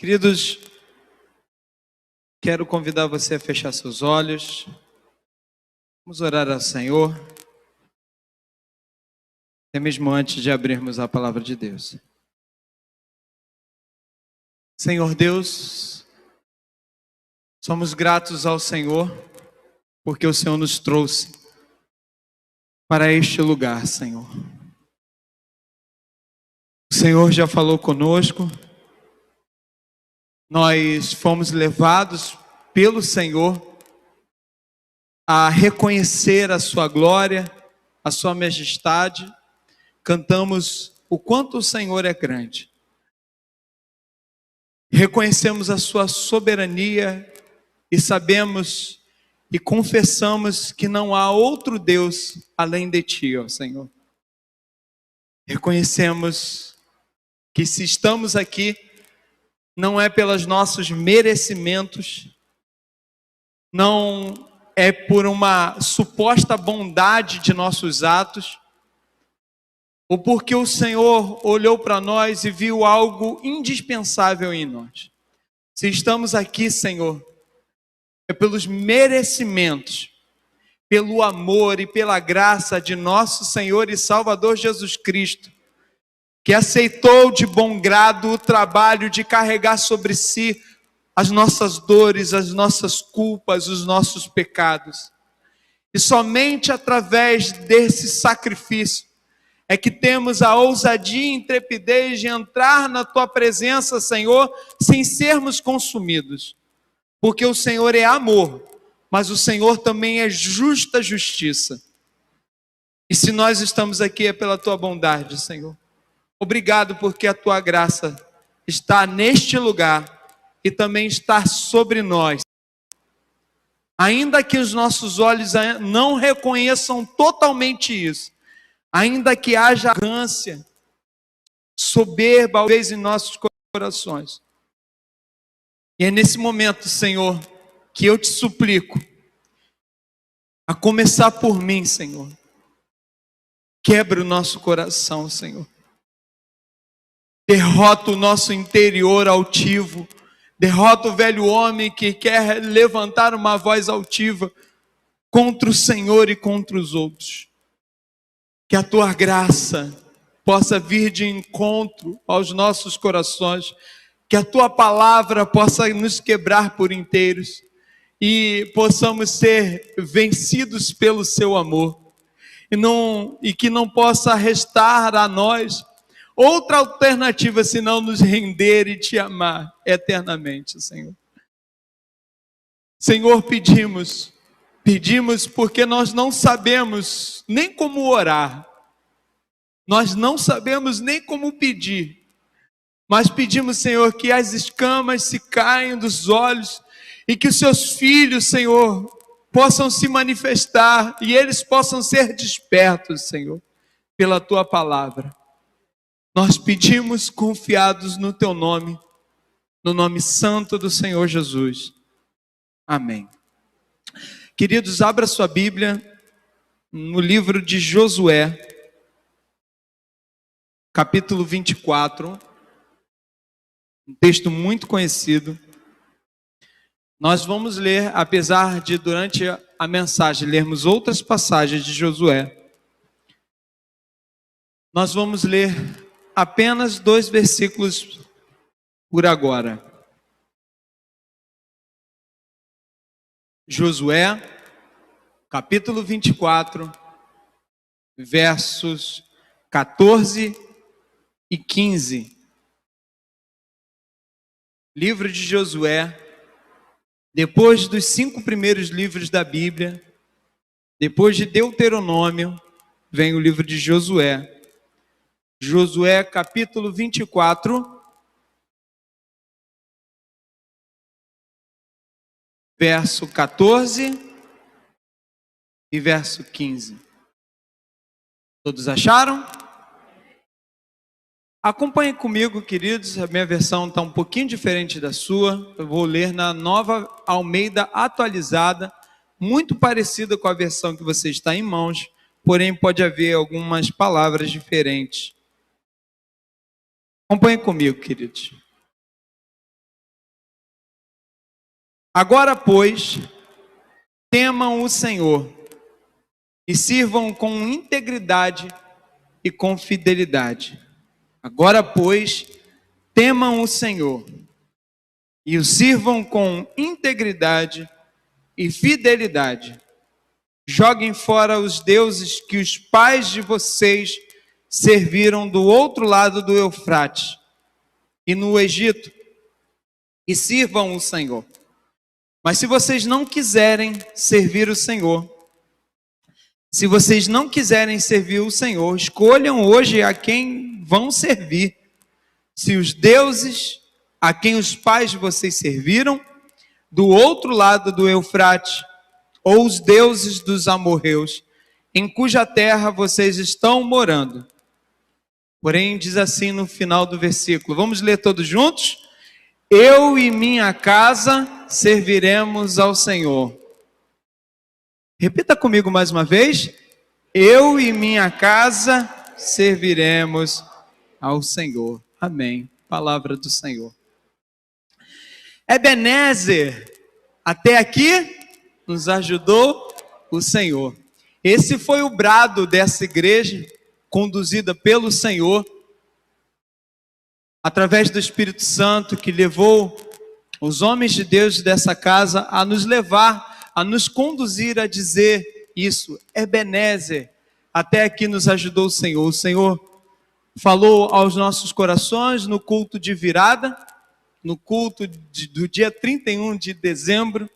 Queridos, quero convidar você a fechar seus olhos. Vamos orar ao Senhor, até mesmo antes de abrirmos a palavra de Deus. Senhor Deus, somos gratos ao Senhor, porque o Senhor nos trouxe para este lugar, Senhor. O Senhor já falou conosco, nós fomos levados pelo Senhor a reconhecer a sua glória, a sua majestade. Cantamos o quanto o Senhor é grande. Reconhecemos a sua soberania e sabemos e confessamos que não há outro Deus além de ti, ó Senhor. Reconhecemos que se estamos aqui, não é pelos nossos merecimentos, não é por uma suposta bondade de nossos atos, ou porque o Senhor olhou para nós e viu algo indispensável em nós. Se estamos aqui, Senhor, é pelos merecimentos, pelo amor e pela graça de nosso Senhor e Salvador Jesus Cristo, que aceitou de bom grado o trabalho de carregar sobre si as nossas dores, as nossas culpas, os nossos pecados. E somente através desse sacrifício é que temos a ousadia e intrepidez de entrar na tua presença, Senhor, sem sermos consumidos. Porque o Senhor é amor, mas o Senhor também é justa justiça. E se nós estamos aqui é pela tua bondade, Senhor. Obrigado porque a tua graça está neste lugar e também está sobre nós. Ainda que os nossos olhos não reconheçam totalmente isso, ainda que haja arrogância, soberba, talvez em nossos corações. E é nesse momento, Senhor, que eu te suplico, a começar por mim, Senhor. Quebra o nosso coração, Senhor. Derrota o nosso interior altivo. Derrota o velho homem que quer levantar uma voz altiva contra o Senhor e contra os outros. Que a tua graça possa vir de encontro aos nossos corações. Que a tua palavra possa nos quebrar por inteiros. E possamos ser vencidos pelo seu amor. E que não possa restar a nós outra alternativa senão nos render e te amar eternamente, Senhor. Senhor, pedimos porque nós não sabemos nem como orar, nós não sabemos nem como pedir, mas pedimos, Senhor, que as escamas se caiam dos olhos e que os seus filhos, Senhor, possam se manifestar e eles possam ser despertos, Senhor, pela tua palavra. Nós pedimos confiados no teu nome, no nome santo do Senhor Jesus. Amém. Queridos, abra sua Bíblia no livro de Josué, capítulo 24, um texto muito conhecido. Nós vamos ler, apesar de durante a mensagem lermos outras passagens de Josué, nós vamos ler apenas 2 versículos por agora. Josué, capítulo 24, versos 14 e 15. Livro de Josué, depois dos 5 primeiros livros da Bíblia, depois de Deuteronômio, vem o livro de Josué. Josué capítulo 24, verso 14 e verso 15. Todos acharam? Acompanhem comigo, queridos, a minha versão está um pouquinho diferente da sua. Eu vou ler na Nova Almeida atualizada, muito parecida com a versão que você está em mãos, porém pode haver algumas palavras diferentes. Acompanhe comigo, queridos. Agora, pois, temam o Senhor e sirvam com integridade e com fidelidade. Agora, pois, temam o Senhor e o sirvam com integridade e fidelidade. Joguem fora os deuses que os pais de vocês serviram do outro lado do Eufrates e no Egito, e sirvam o Senhor. Mas se vocês não quiserem servir o Senhor, escolham hoje a quem vão servir. Se os deuses a quem os pais de vocês serviram do outro lado do Eufrates, ou os deuses dos amorreus, em cuja terra vocês estão morando. Porém, diz assim no final do versículo, vamos ler todos juntos? Eu e minha casa serviremos ao Senhor. Repita comigo mais uma vez. Eu e minha casa serviremos ao Senhor. Amém. Palavra do Senhor. Ebenezer, até aqui nos ajudou o Senhor. Esse foi o brado dessa igreja, conduzida pelo Senhor, através do Espírito Santo, que levou os homens de Deus dessa casa a nos levar, a nos conduzir a dizer isso. Ebenezer, até aqui nos ajudou o Senhor. O Senhor falou aos nossos corações no culto de virada, no culto do dia 31 de dezembro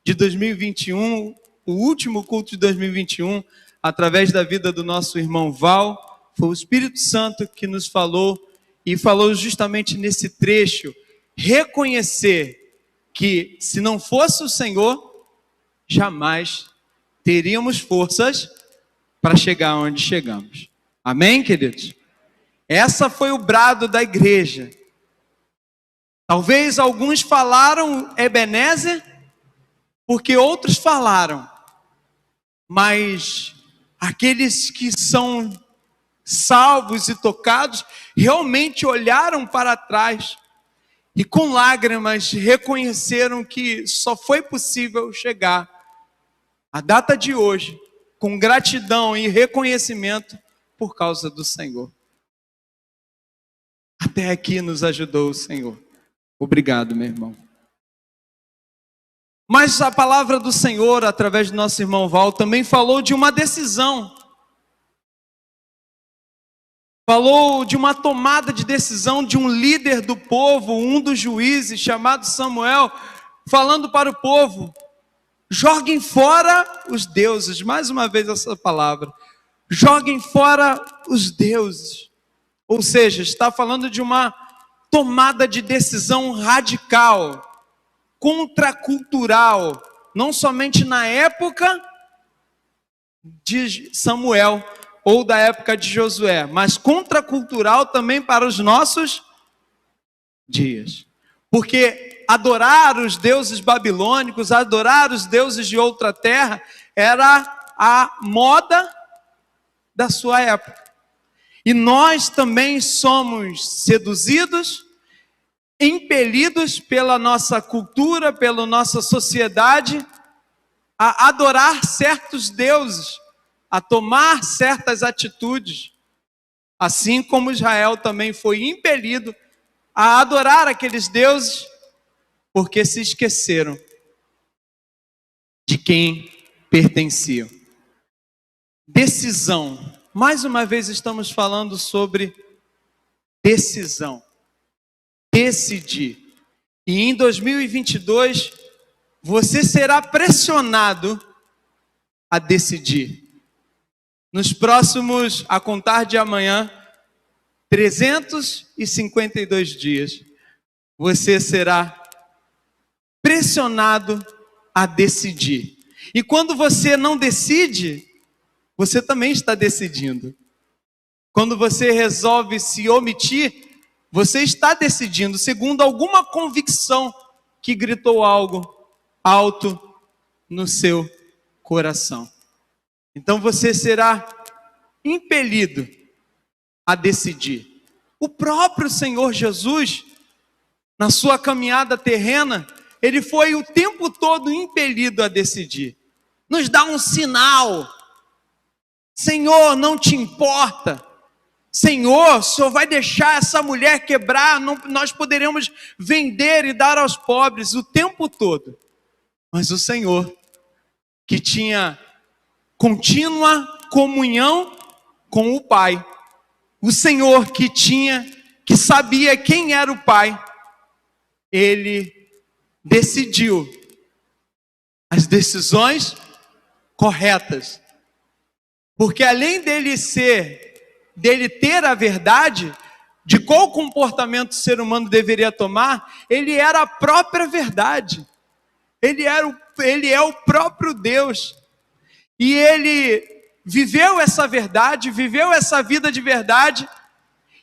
de 2021, o último culto de 2021, através da vida do nosso irmão Val. Foi o Espírito Santo que nos falou, e falou justamente nesse trecho, reconhecer que se não fosse o Senhor, jamais teríamos forças para chegar onde chegamos. Amém, queridos? Essa foi o brado da igreja. Talvez alguns falaram Ebenezer, porque outros falaram, mas aqueles que são salvos e tocados, realmente olharam para trás e com lágrimas reconheceram que só foi possível chegar à data de hoje, com gratidão e reconhecimento por causa do Senhor. Até aqui nos ajudou o Senhor. Obrigado, meu irmão. Mas a palavra do Senhor, através do nosso irmão Val, também falou de uma decisão. Falou de uma tomada de decisão de um líder do povo, um dos juízes, chamado Samuel, falando para o povo: joguem fora os deuses. Mais uma vez essa palavra. Joguem fora os deuses. Ou seja, está falando de uma tomada de decisão radical, contracultural, não somente na época de Samuel ou da época de Josué, mas contracultural também para os nossos dias. Porque adorar os deuses babilônicos, adorar os deuses de outra terra, era a moda da sua época. E nós também somos seduzidos, impelidos pela nossa cultura, pela nossa sociedade, a adorar certos deuses, a tomar certas atitudes, assim como Israel também foi impelido a adorar aqueles deuses, porque se esqueceram de quem pertenciam. Decisão. Mais uma vez estamos falando sobre decisão. Decidir. E em 2022, você será pressionado a decidir. Nos próximos, a contar de amanhã, 352 dias, você será pressionado a decidir. E quando você não decide, você também está decidindo. Quando você resolve se omitir, você está decidindo, segundo alguma convicção que gritou algo alto no seu coração. Então você será impelido a decidir. O próprio Senhor Jesus, na sua caminhada terrena, ele foi o tempo todo impelido a decidir. Nos dá um sinal. Senhor, não te importa. Senhor, o Senhor vai deixar essa mulher quebrar, nós poderemos vender e dar aos pobres o tempo todo. Mas o Senhor, que tinha contínua comunhão com o Pai, o Senhor que sabia quem era o Pai, ele decidiu as decisões corretas. Porque além dele ter a verdade de qual comportamento o ser humano deveria tomar, ele era a própria verdade. Ele é o próprio Deus. E ele viveu essa verdade, viveu essa vida de verdade,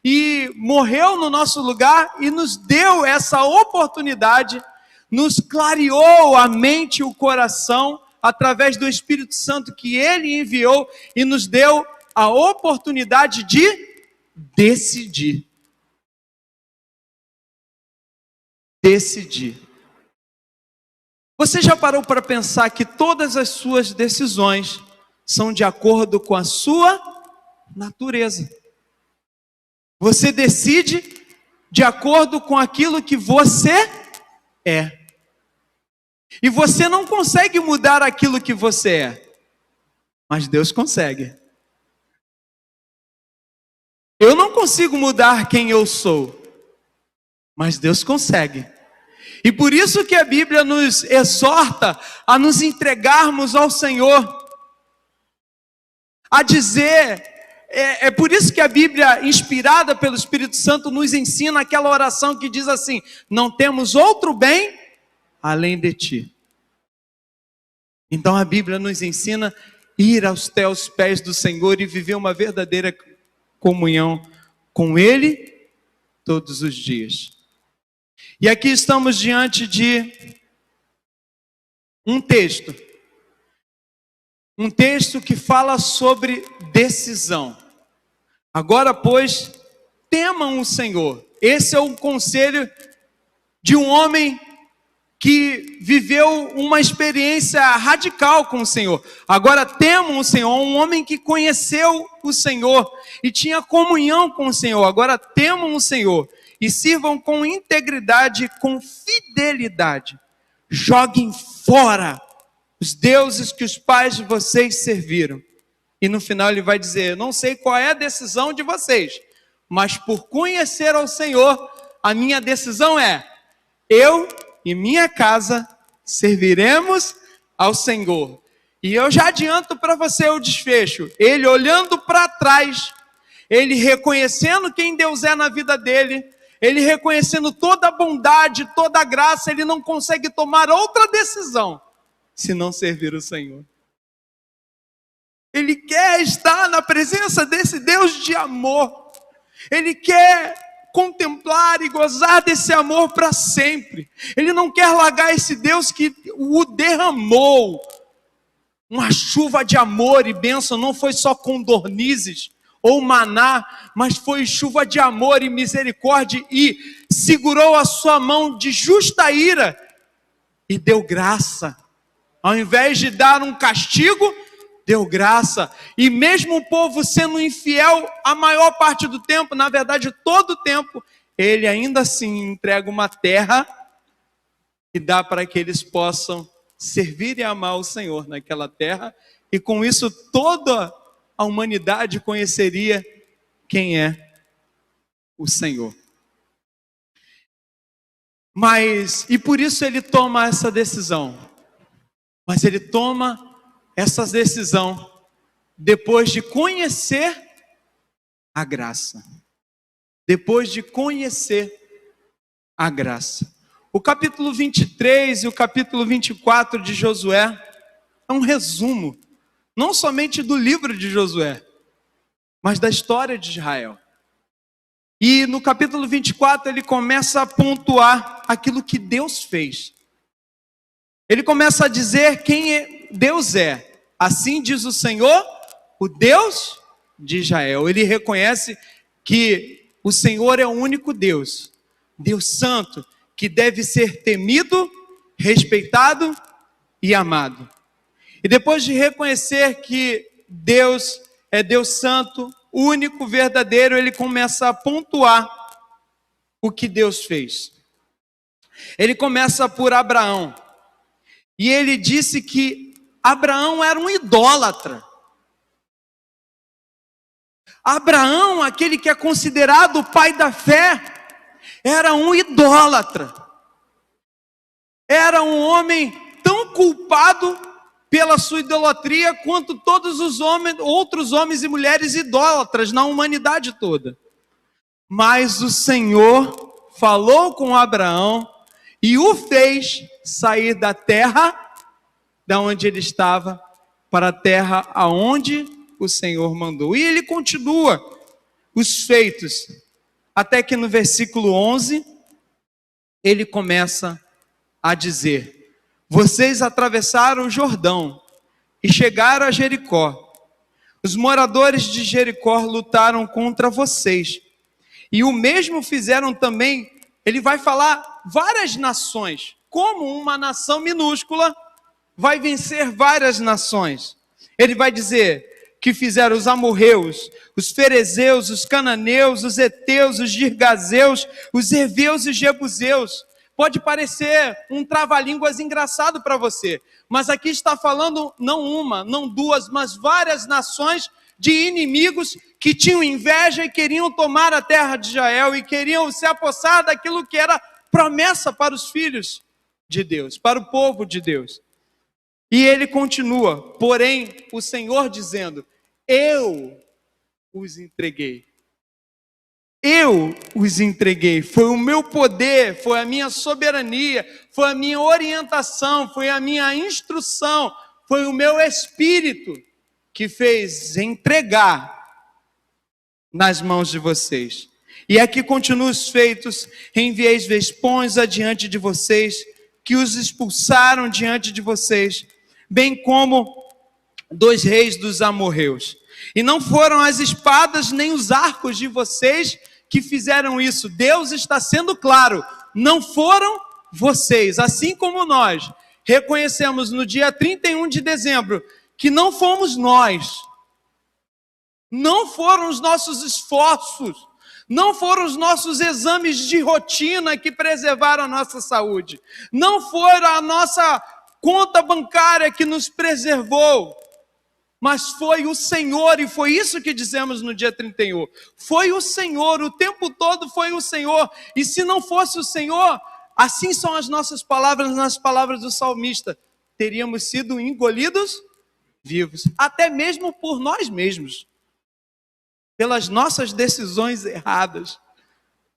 e morreu no nosso lugar e nos deu essa oportunidade, nos clareou a mente e o coração, através do Espírito Santo que ele enviou, e nos deu a oportunidade de decidir. Decidir. Você já parou para pensar que todas as suas decisões são de acordo com a sua natureza? Você decide de acordo com aquilo que você é. E você não consegue mudar aquilo que você é, mas Deus consegue. Eu não consigo mudar quem eu sou, mas Deus consegue. E por isso que a Bíblia nos exorta a nos entregarmos ao Senhor, a dizer, é por isso que a Bíblia, inspirada pelo Espírito Santo, nos ensina aquela oração que diz assim: não temos outro bem além de ti. Então a Bíblia nos ensina a ir aos teus pés do Senhor e viver uma verdadeira comunhão com Ele todos os dias. E aqui estamos diante de um texto que fala sobre decisão. Agora, pois, temam o Senhor. Esse é o conselho de um homem que viveu uma experiência radical com o Senhor. Agora temam o Senhor, um homem que conheceu o Senhor e tinha comunhão com o Senhor. Agora temam o Senhor e sirvam com integridade, com fidelidade. Joguem fora os deuses que os pais de vocês serviram. E no final ele vai dizer: eu não sei qual é a decisão de vocês, mas por conhecer ao Senhor, a minha decisão é: eu e minha casa serviremos ao Senhor. E eu já adianto para você o desfecho. Ele olhando para trás, ele reconhecendo quem Deus é na vida dele, ele reconhecendo toda a bondade, toda a graça, ele não consegue tomar outra decisão se não servir o Senhor. Ele quer estar na presença desse Deus de amor. Ele quer contemplar e gozar desse amor para sempre. Ele não quer largar esse Deus que o derramou. Uma chuva de amor e bênção, não foi só condornizes ou maná, mas foi chuva de amor e misericórdia, e segurou a sua mão de justa ira e deu graça. Ao invés de dar um castigo, deu graça. E mesmo o povo sendo infiel a maior parte do tempo, na verdade todo o tempo, ele ainda assim entrega uma terra e dá para que eles possam servir e amar o Senhor naquela terra, e com isso toda a humanidade conheceria quem é o Senhor. E por isso ele toma essa decisão. Mas ele toma essa decisão depois de conhecer a graça. Depois de conhecer a graça. O capítulo 23 e o capítulo 24 de Josué é um resumo, não somente do livro de Josué, mas da história de Israel. E no capítulo 24 ele começa a pontuar aquilo que Deus fez. Ele começa a dizer quem Deus é. Assim diz o Senhor, o Deus de Israel. Ele reconhece que o Senhor é o único Deus, Deus santo, que deve ser temido, respeitado e amado. E depois de reconhecer que Deus é Deus santo, único, verdadeiro, ele começa a pontuar o que Deus fez. Ele começa por Abraão. E ele disse que Abraão era um idólatra. Abraão, aquele que é considerado o pai da fé, era um idólatra. Era um homem tão culpado pela sua idolatria quanto todos os outros homens e mulheres idólatras na humanidade toda. Mas o Senhor falou com Abraão e o fez sair da terra da onde ele estava para a terra aonde o Senhor mandou. E ele continua os feitos, até que no versículo 11, ele começa a dizer: vocês atravessaram o Jordão e chegaram a Jericó. Os moradores de Jericó lutaram contra vocês. E o mesmo fizeram também, ele vai falar várias nações, como uma nação minúscula vai vencer várias nações. Ele vai dizer que fizeram os amorreus, os ferezeus, os cananeus, os heteus, os girgazeus, os heveus e os jebuseus. Pode parecer um trava-línguas engraçado para você, mas aqui está falando não uma, não duas, mas várias nações de inimigos que tinham inveja e queriam tomar a terra de Israel e queriam se apossar daquilo que era promessa para os filhos de Deus, para o povo de Deus. E ele continua, porém, o Senhor dizendo: eu os entreguei. Eu os entreguei. Foi o meu poder, foi a minha soberania, foi a minha orientação, foi a minha instrução, foi o meu espírito que fez entregar nas mãos de vocês. E aqui continuam os feitos: enviei vespões adiante de vocês, que os expulsaram diante de vocês, bem como 2 reis dos amorreus. E não foram as espadas nem os arcos de vocês que fizeram isso. Deus está sendo claro, não foram vocês. Assim como nós reconhecemos no dia 31 de dezembro que não fomos nós, não foram os nossos esforços, não foram os nossos exames de rotina que preservaram a nossa saúde, não foi a nossa conta bancária que nos preservou, mas foi o Senhor, e foi isso que dizemos no dia 31. Foi o Senhor, o tempo todo foi o Senhor. E se não fosse o Senhor, assim são as nossas palavras, nas palavras do salmista, teríamos sido engolidos vivos, até mesmo por nós mesmos, pelas nossas decisões erradas,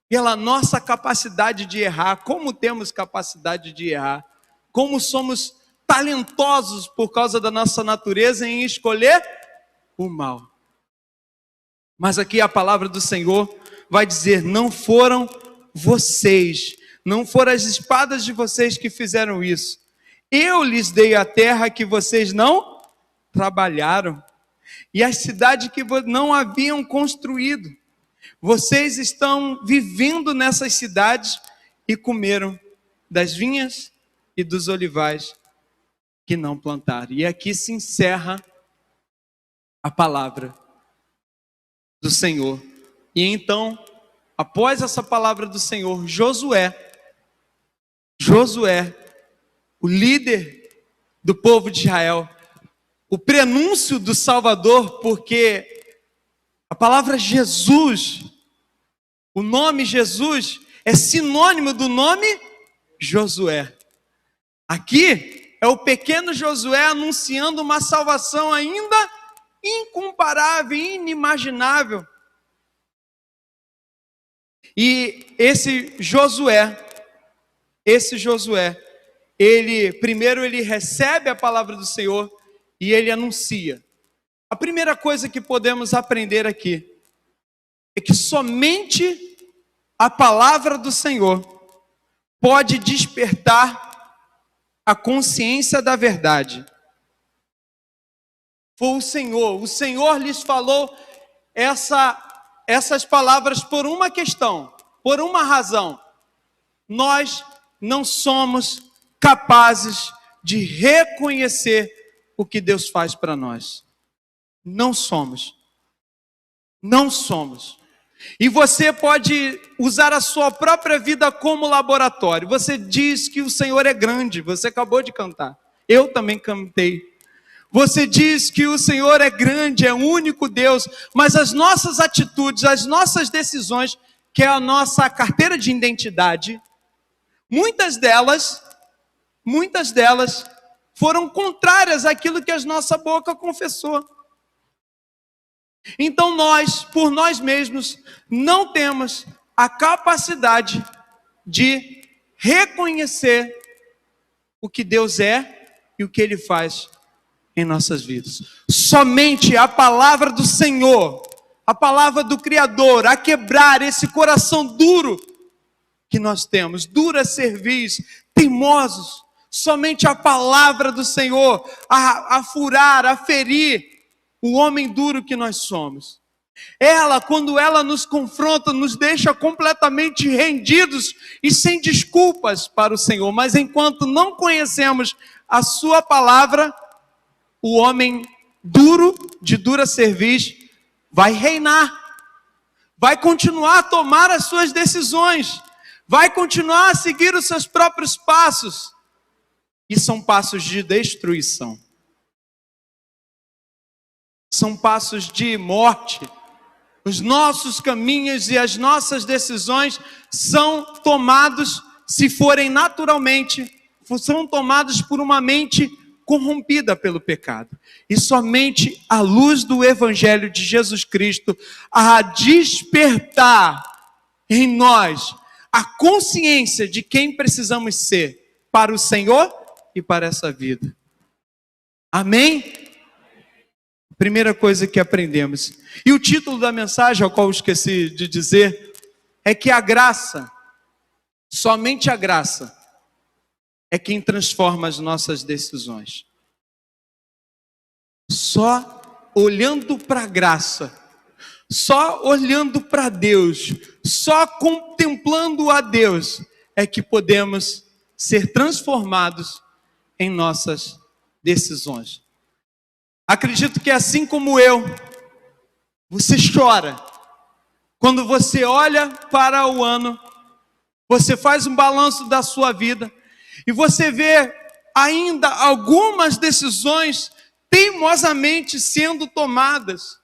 pela nossa capacidade de errar. Como temos capacidade de errar, como somos talentosos por causa da nossa natureza em escolher o mal. Mas aqui a palavra do Senhor vai dizer: não foram vocês, não foram as espadas de vocês que fizeram isso. Eu lhes dei a terra que vocês não trabalharam, e a cidade que não haviam construído. Vocês estão vivendo nessas cidades e comeram das vinhas e dos olivais que não plantaram. E aqui se encerra a palavra do Senhor. E então, após essa palavra do Senhor, Josué, o líder do povo de Israel, o prenúncio do Salvador, porque a palavra Jesus, o nome Jesus, é sinônimo do nome Josué. Aqui é o pequeno Josué anunciando uma salvação ainda incomparável, inimaginável. E esse Josué, primeiro ele recebe a palavra do Senhor e ele anuncia. A primeira coisa que podemos aprender aqui é que somente a palavra do Senhor pode despertar a consciência da verdade. Foi o Senhor lhes falou essas palavras por uma questão, por uma razão. Nós não somos capazes de reconhecer o que Deus faz para nós. Não somos. Não somos. E você pode usar a sua própria vida como laboratório. Você diz que o Senhor é grande, você acabou de cantar. Eu também cantei. Você diz que o Senhor é grande, é o único Deus, mas as nossas atitudes, as nossas decisões, que é a nossa carteira de identidade, muitas delas foram contrárias àquilo que a nossa boca confessou. Então nós, por nós mesmos, não temos a capacidade de reconhecer o que Deus é e o que Ele faz em nossas vidas. Somente a palavra do Senhor, a palavra do Criador, a quebrar esse coração duro que nós temos, dura cerviz, teimosos. Somente a palavra do Senhor a furar, a ferir o homem duro que nós somos. Ela, quando ela nos confronta, nos deixa completamente rendidos e sem desculpas para o Senhor. Mas enquanto não conhecemos a sua palavra, o homem duro, de dura cerviz, vai reinar. Vai continuar a tomar as suas decisões. Vai continuar a seguir os seus próprios passos. E são passos de destruição. São passos de morte. Os nossos caminhos e as nossas decisões são tomados, se forem naturalmente, são tomados por uma mente corrompida pelo pecado. E somente a luz do Evangelho de Jesus Cristo a despertar em nós a consciência de quem precisamos ser para o Senhor e para essa vida. Amém? Primeira coisa que aprendemos. E o título da mensagem, ao qual eu esqueci de dizer, é que a graça, somente a graça, é quem transforma as nossas decisões. Só olhando para a graça, só olhando para Deus, só contemplando a Deus, é que podemos ser transformados em nossas decisões. Acredito que assim como eu, você chora. Quando você olha para o ano, você faz um balanço da sua vida e você vê ainda algumas decisões teimosamente sendo tomadas.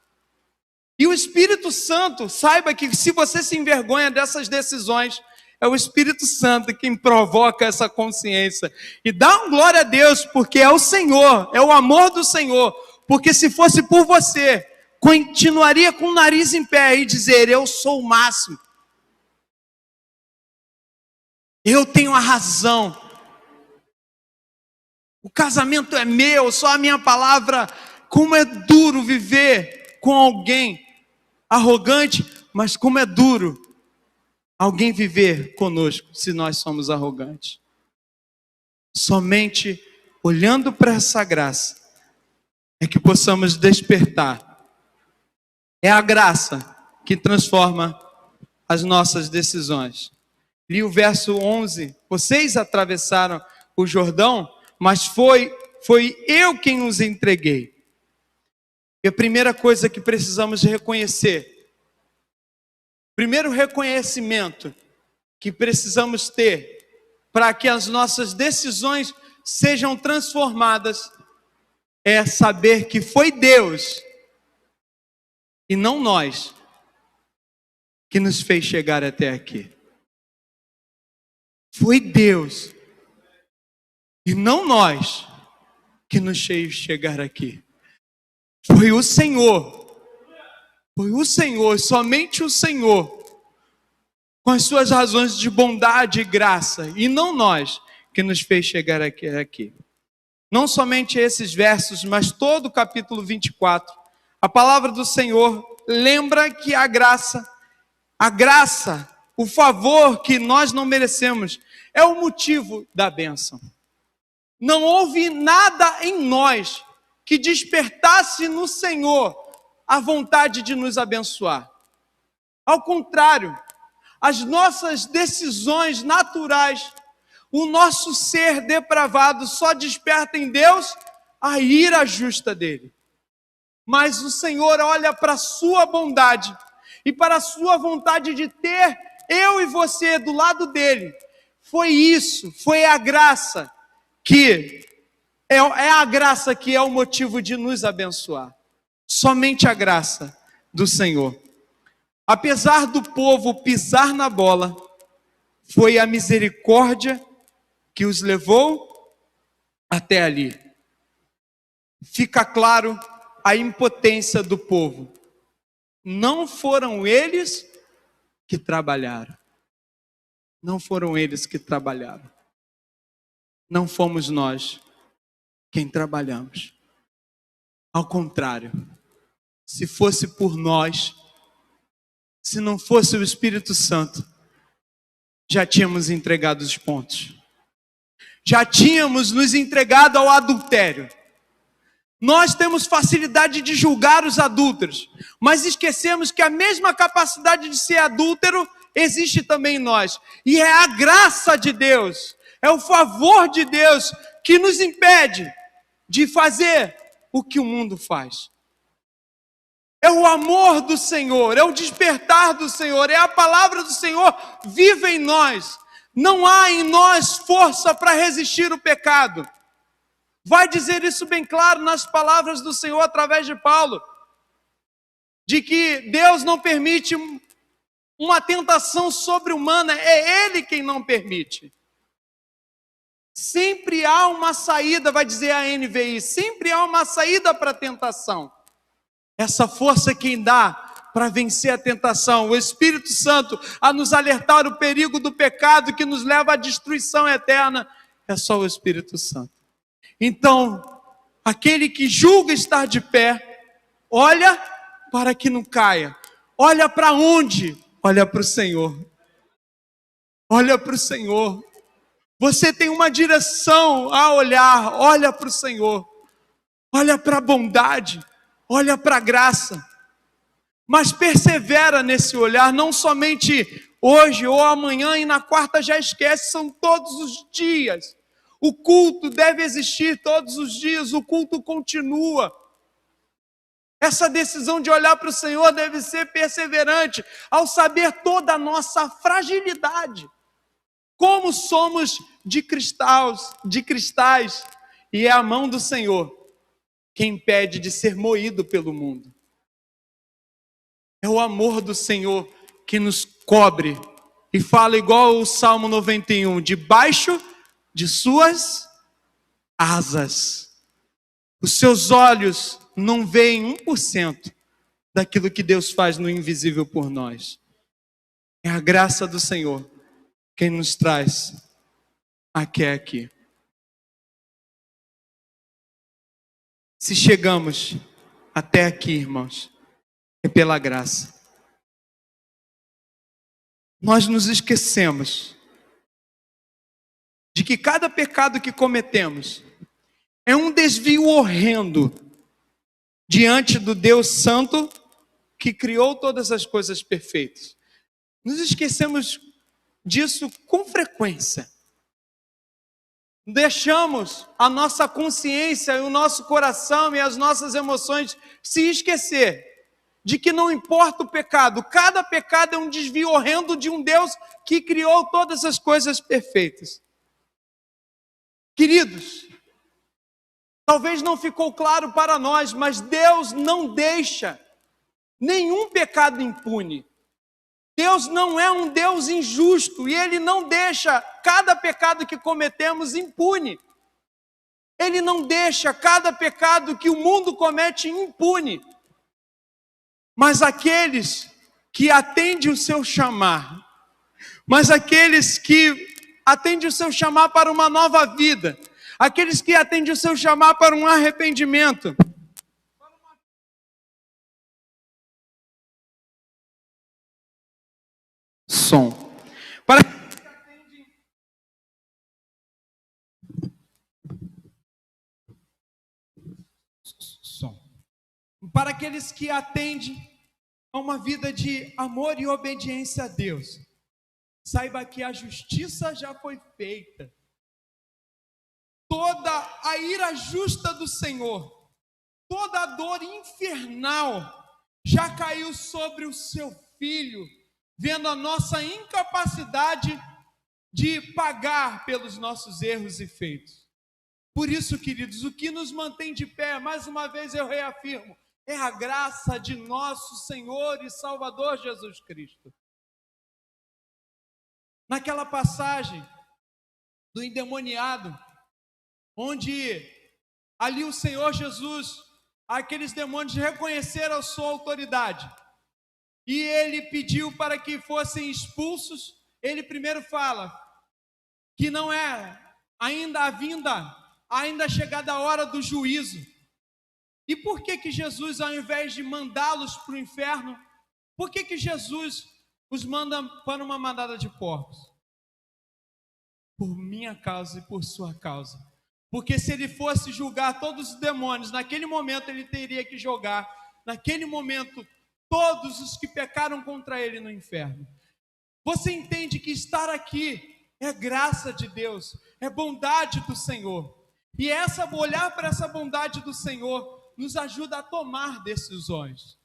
E o Espírito Santo, saiba que se você se envergonha dessas decisões, é o Espírito Santo quem provoca essa consciência. E dá um glória a Deus, porque é o Senhor, é o amor do Senhor. Porque se fosse por você, continuaria com o nariz em pé e dizer, eu sou o máximo. Eu tenho a razão. O casamento é meu, só a minha palavra. Como é duro viver com alguém arrogante, mas como é duro alguém viver conosco se nós somos arrogantes. Somente olhando para essa graça é que possamos despertar. É a graça que transforma as nossas decisões. Li o verso 11. Vocês atravessaram o Jordão, mas foi eu quem os entreguei. E a primeira coisa que precisamos reconhecer, primeiro reconhecimento que precisamos ter para que as nossas decisões sejam transformadas, é saber que foi Deus e não nós que nos fez chegar até aqui. Foi Deus e não nós que nos fez chegar aqui. Foi o Senhor, somente o Senhor, com as suas razões de bondade e graça, e não nós que nos fez chegar aqui. Não somente esses versos, mas todo o capítulo 24, a palavra do Senhor lembra que a graça, o favor que nós não merecemos, é o motivo da bênção. Não houve nada em nós que despertasse no Senhor a vontade de nos abençoar. Ao contrário, as nossas decisões naturais, O nosso ser depravado só desperta em Deus a ira justa dele. Mas o Senhor olha para a sua bondade e para a sua vontade de ter eu e você do lado dele. Foi a graça que é a graça que é o motivo de nos abençoar. Somente a graça do Senhor. Apesar do povo pisar na bola, foi a misericórdia que os levou até ali. Fica claro a impotência do povo. Não foram eles que trabalharam. Não foram eles que trabalharam. Não fomos nós quem trabalhamos. Ao contrário, se fosse por nós, se não fosse o Espírito Santo, já tínhamos entregado os pontos. Já tínhamos nos entregado ao adultério. Nós temos facilidade de julgar os adúlteros, mas esquecemos que a mesma capacidade de ser adúltero existe também em nós. E é a graça de Deus, é o favor de Deus que nos impede de fazer o que o mundo faz. É o amor do Senhor, é o despertar do Senhor, é a palavra do Senhor viva em nós. Não há em nós força para resistir o pecado. Vai dizer isso bem claro nas palavras do Senhor através de Paulo, de que Deus não permite uma tentação sobre-humana, é Ele quem não permite. Sempre há uma saída, vai dizer a NVI, sempre há uma saída para a tentação. Essa força quem dá para vencer a tentação, o Espírito Santo, a nos alertar o perigo do pecado que nos leva à destruição eterna, é só o Espírito Santo. Então, aquele que julga estar de pé, olha para que não caia. Olha para onde? Olha para o Senhor. Olha para o Senhor. Você tem uma direção a olhar, olha para o Senhor. Olha para a bondade, olha para a graça. Mas persevera nesse olhar, não somente hoje ou amanhã e na quarta já esquece, são todos os dias. O culto deve existir todos os dias, o culto continua. Essa decisão de olhar para o Senhor deve ser perseverante, ao saber toda a nossa fragilidade. Como somos de cristais, e é a mão do Senhor que impede de ser moído pelo mundo. É o amor do Senhor que nos cobre, e fala igual o Salmo 91, debaixo de suas asas. Os seus olhos não veem 1% daquilo que Deus faz no invisível por nós. É a graça do Senhor quem nos traz até aqui. Se chegamos até aqui, irmãos, é pela graça. Nós nos esquecemos de que cada pecado que cometemos é um desvio horrendo diante do Deus Santo que criou todas as coisas perfeitas. Nos esquecemos disso com frequência. Deixamos a nossa consciência e o nosso coração e as nossas emoções se esquecer de que não importa o pecado, cada pecado é um desvio horrendo de um Deus que criou todas as coisas perfeitas. Queridos, talvez não ficou claro para nós, mas Deus não deixa nenhum pecado impune. Deus não é um Deus injusto e Ele não deixa cada pecado que cometemos impune. Ele não deixa cada pecado que o mundo comete impune. Mas aqueles que atendem o seu chamar, para uma nova vida, aqueles que atendem o seu chamar para um arrependimento, para aqueles que atendem a uma vida de amor e obediência a Deus, saiba que a justiça já foi feita, toda a ira justa do Senhor, toda a dor infernal já caiu sobre o seu Filho, vendo a nossa incapacidade de pagar pelos nossos erros e feitos. Por isso, queridos, o que nos mantém de pé, mais uma vez eu reafirmo, é a graça de nosso Senhor e Salvador Jesus Cristo. Naquela passagem do endemoniado, onde ali o Senhor Jesus, aqueles demônios reconheceram a sua autoridade, e ele pediu para que fossem expulsos. Ele primeiro fala que não é ainda chegada a hora do juízo. E por que Jesus, ao invés de mandá-los para o inferno, por que Jesus os manda para uma manada de porcos? Por minha causa e por sua causa. Porque se ele fosse julgar todos os demônios, naquele momento ele teria que jogar, naquele momento, todos os que pecaram contra ele no inferno. Você entende que estar aqui é graça de Deus, é bondade do Senhor. E olhar para essa bondade do Senhor nos ajuda a tomar decisões,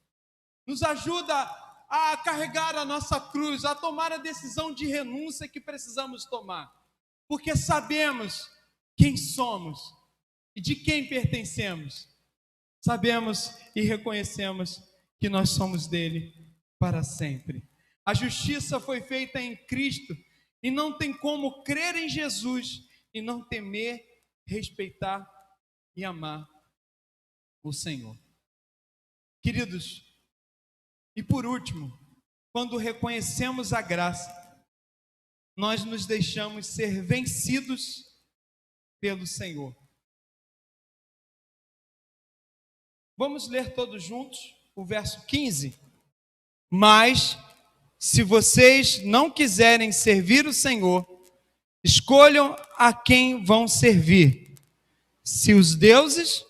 nos ajuda a carregar a nossa cruz, a tomar a decisão de renúncia que precisamos tomar, porque sabemos quem somos e de quem pertencemos. Sabemos e reconhecemos que nós somos dele para sempre. A justiça foi feita em Cristo e não tem como crer em Jesus e não temer, respeitar e amar o Senhor. Queridos, e por último, quando reconhecemos a graça, nós nos deixamos ser vencidos pelo Senhor. Vamos ler todos juntos o verso 15. Mas, se vocês não quiserem servir o Senhor, escolham a quem vão servir. Se os deuses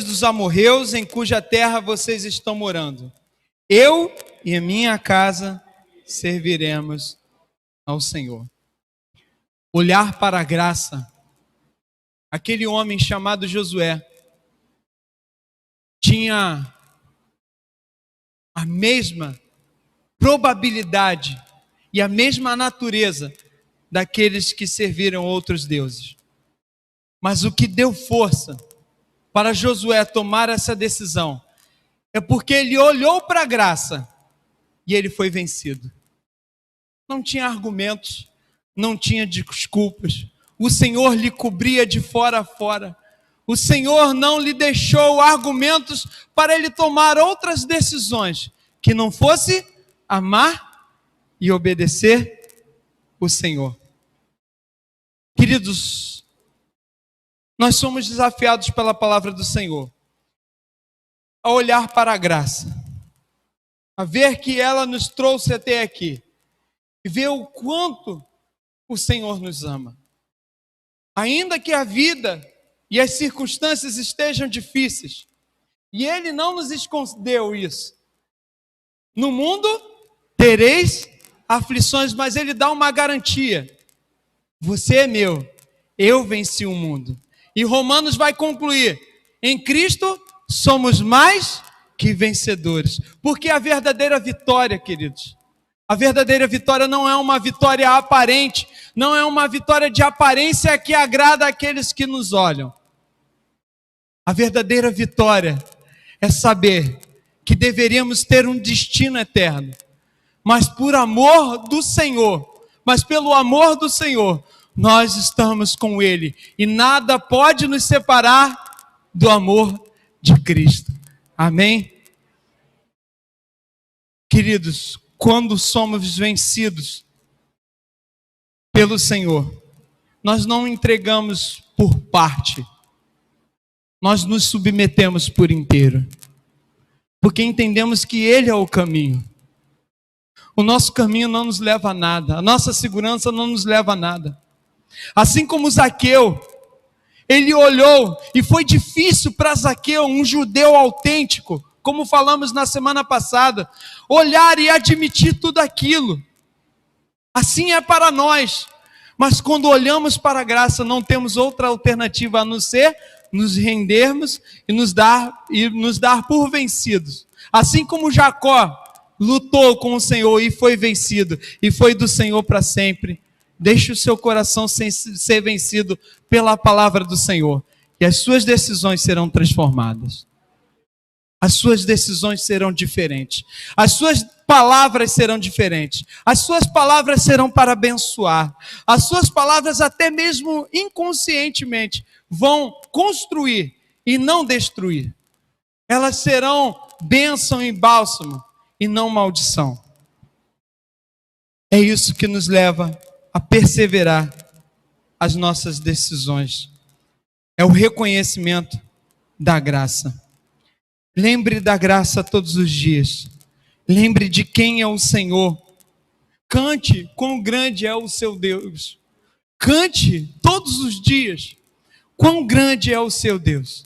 dos amorreus em cuja terra vocês estão morando. Eu e a minha casa serviremos ao Senhor. Olhar para a graça. Aquele homem chamado Josué tinha a mesma probabilidade e a mesma natureza daqueles que serviram outros deuses. Mas o que deu força para Josué tomar essa decisão é porque ele olhou para a graça e ele foi vencido. Não tinha argumentos, não tinha desculpas. O Senhor lhe cobria de fora a fora. O Senhor não lhe deixou argumentos para ele tomar outras decisões que não fosse amar e obedecer o Senhor. Queridos, nós somos desafiados pela palavra do Senhor a olhar para a graça, a ver que ela nos trouxe até aqui e ver o quanto o Senhor nos ama. Ainda que a vida e as circunstâncias estejam difíceis, e Ele não nos escondeu isso. No mundo tereis aflições, mas Ele dá uma garantia: você é meu, eu venci o mundo. E Romanos vai concluir: em Cristo somos mais que vencedores. Porque a verdadeira vitória, queridos, a verdadeira vitória não é uma vitória aparente, não é uma vitória de aparência que agrada àqueles que nos olham. A verdadeira vitória é saber que deveríamos ter um destino eterno, mas por amor do Senhor, mas pelo amor do Senhor, nós estamos com Ele, e nada pode nos separar do amor de Cristo. Amém? Queridos, quando somos vencidos pelo Senhor, nós não entregamos por parte, nós nos submetemos por inteiro, porque entendemos que Ele é o caminho. O nosso caminho não nos leva a nada, a nossa segurança não nos leva a nada. Assim como Zaqueu, ele olhou, e foi difícil para Zaqueu, um judeu autêntico, como falamos na semana passada, olhar e admitir tudo aquilo. Assim é para nós. Mas quando olhamos para a graça, não temos outra alternativa a não ser nos rendermos e nos dar por vencidos. Assim como Jacó lutou com o Senhor e foi vencido, e foi do Senhor para sempre, deixe o seu coração ser vencido pela palavra do Senhor, e as suas decisões serão transformadas. As suas decisões serão diferentes. As suas palavras serão diferentes. As suas palavras serão para abençoar. As suas palavras, até mesmo inconscientemente, vão construir e não destruir. Elas serão bênção e bálsamo e não maldição. É isso que nos leva a perseverar as nossas decisões. É o reconhecimento da graça. Lembre da graça todos os dias. Lembre de quem é o Senhor. Cante quão grande é o seu Deus. Cante todos os dias quão grande é o seu Deus.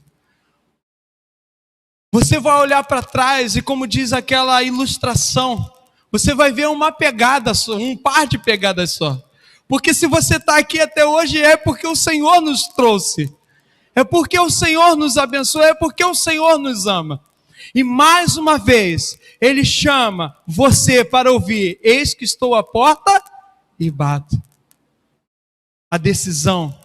Você vai olhar para trás e, como diz aquela ilustração, você vai ver uma pegada só, um par de pegadas só. Porque se você está aqui até hoje é porque o Senhor nos trouxe. É porque o Senhor nos abençoa, é porque o Senhor nos ama. E mais uma vez, Ele chama você para ouvir: eis que estou à porta e bato. A decisão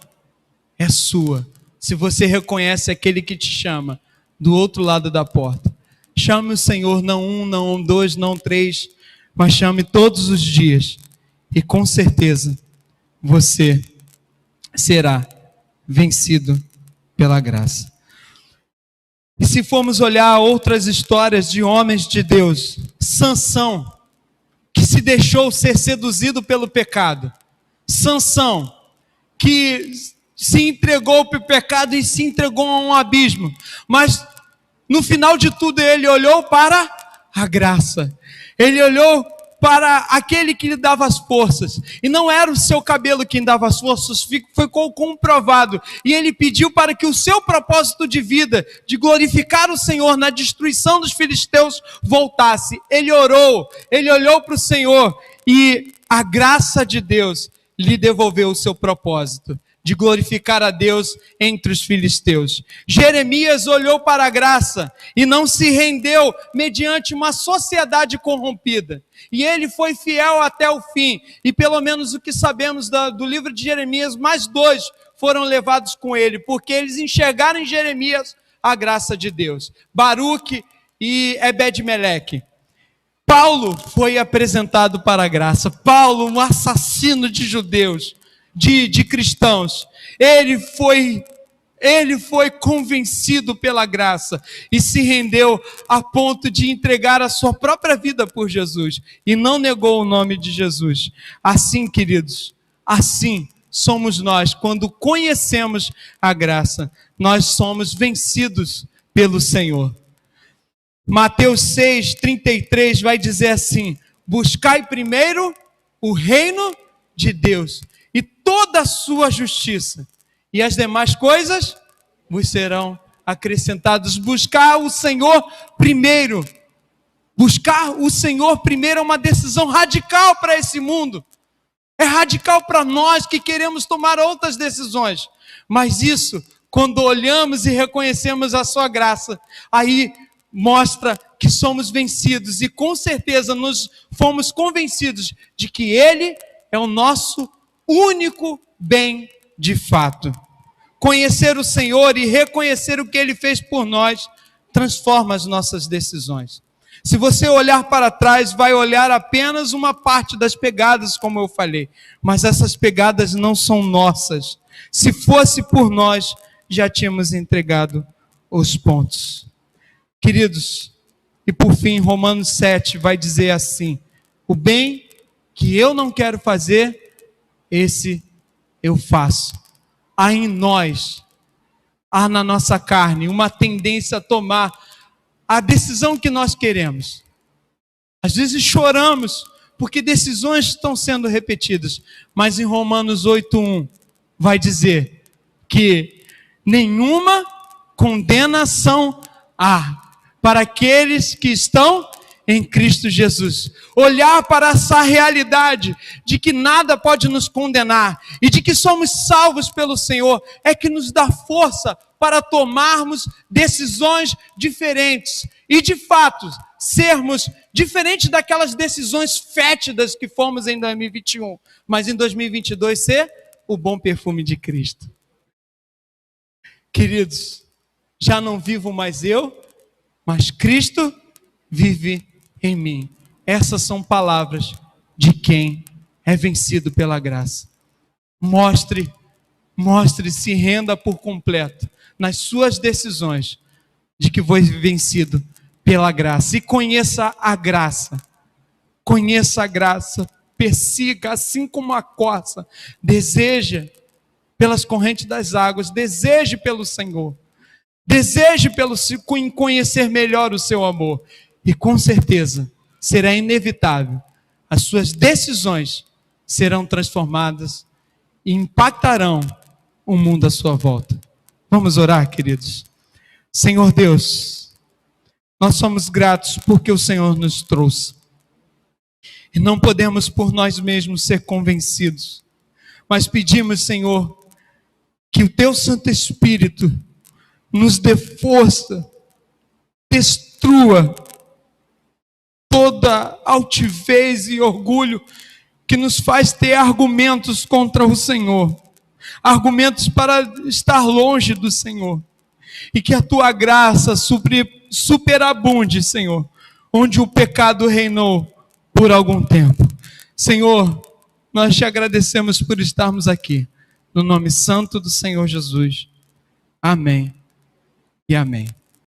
é sua. Se você reconhece aquele que te chama do outro lado da porta. Chame o Senhor, não um, não dois, não três, mas chame todos os dias. E com certeza, você será vencido pela graça. E se formos olhar outras histórias de homens de Deus, Sansão, que se deixou ser seduzido pelo pecado, Sansão, que se entregou para o pecado e se entregou a um abismo, mas no final de tudo ele olhou para a graça, ele olhou para aquele que lhe dava as forças, e não era o seu cabelo quem dava as forças, ficou comprovado, e ele pediu para que o seu propósito de vida, de glorificar o Senhor na destruição dos filisteus, voltasse. Ele orou, ele olhou para o Senhor, e a graça de Deus lhe devolveu o seu propósito, de glorificar a Deus entre os filisteus. Jeremias olhou para a graça e não se rendeu mediante uma sociedade corrompida. E ele foi fiel até o fim. E pelo menos o que sabemos do livro de Jeremias, mais 2 foram levados com ele, porque eles enxergaram em Jeremias a graça de Deus. Baruque e Ebed-Meleque. Paulo foi apresentado para a graça. Paulo, um assassino de judeus, de cristãos, ele foi convencido pela graça e se rendeu a ponto de entregar a sua própria vida por Jesus e não negou o nome de Jesus. Assim, queridos, assim somos nós. Quando conhecemos a graça, nós somos vencidos pelo Senhor. Mateus 6:33 vai dizer assim: buscai primeiro o reino de Deus e toda a sua justiça, e as demais coisas vos serão acrescentadas. Buscar o Senhor primeiro. Buscar o Senhor primeiro é uma decisão radical para esse mundo. É radical para nós que queremos tomar outras decisões. Mas isso, quando olhamos e reconhecemos a sua graça, aí mostra que somos vencidos e com certeza nos fomos convencidos de que Ele é o nosso único bem de fato. Conhecer o Senhor e reconhecer o que Ele fez por nós transforma as nossas decisões. Se você olhar para trás, vai olhar apenas uma parte das pegadas, como eu falei, mas essas pegadas não são nossas. Se fosse por nós, já tínhamos entregado os pontos. Queridos, e por fim, Romanos 7 vai dizer assim: o bem que eu não quero fazer, esse eu faço. Há em nós, há na nossa carne, uma tendência a tomar a decisão que nós queremos. Às vezes choramos porque decisões estão sendo repetidas, mas em Romanos 8:1 vai dizer que nenhuma condenação há para aqueles que estão em Cristo Jesus. Olhar para essa realidade de que nada pode nos condenar e de que somos salvos pelo Senhor é que nos dá força para tomarmos decisões diferentes e, de fato, sermos diferentes daquelas decisões fétidas que fomos em 2021, mas em 2022 ser o bom perfume de Cristo. Queridos, já não vivo mais eu, mas Cristo vive em mim. Essas são palavras de quem é vencido pela graça. Mostre, se renda por completo nas suas decisões de que foi vencido pela graça. E conheça a graça. Conheça a graça. Persiga, assim como a corça deseja pelas correntes das águas. Deseje pelo Senhor. Deseje conhecer melhor o seu amor. E com certeza será inevitável. As suas decisões serão transformadas e impactarão o mundo à sua volta. Vamos orar, queridos. Senhor Deus, nós somos gratos porque o Senhor nos trouxe. E não podemos por nós mesmos ser convencidos. Mas pedimos, Senhor, que o Teu Santo Espírito nos dê força, destrua toda altivez e orgulho que nos faz ter argumentos contra o Senhor, argumentos para estar longe do Senhor, e que a Tua graça superabunde, Senhor, onde o pecado reinou por algum tempo. Senhor, nós Te agradecemos por estarmos aqui, no nome santo do Senhor Jesus. Amém e amém.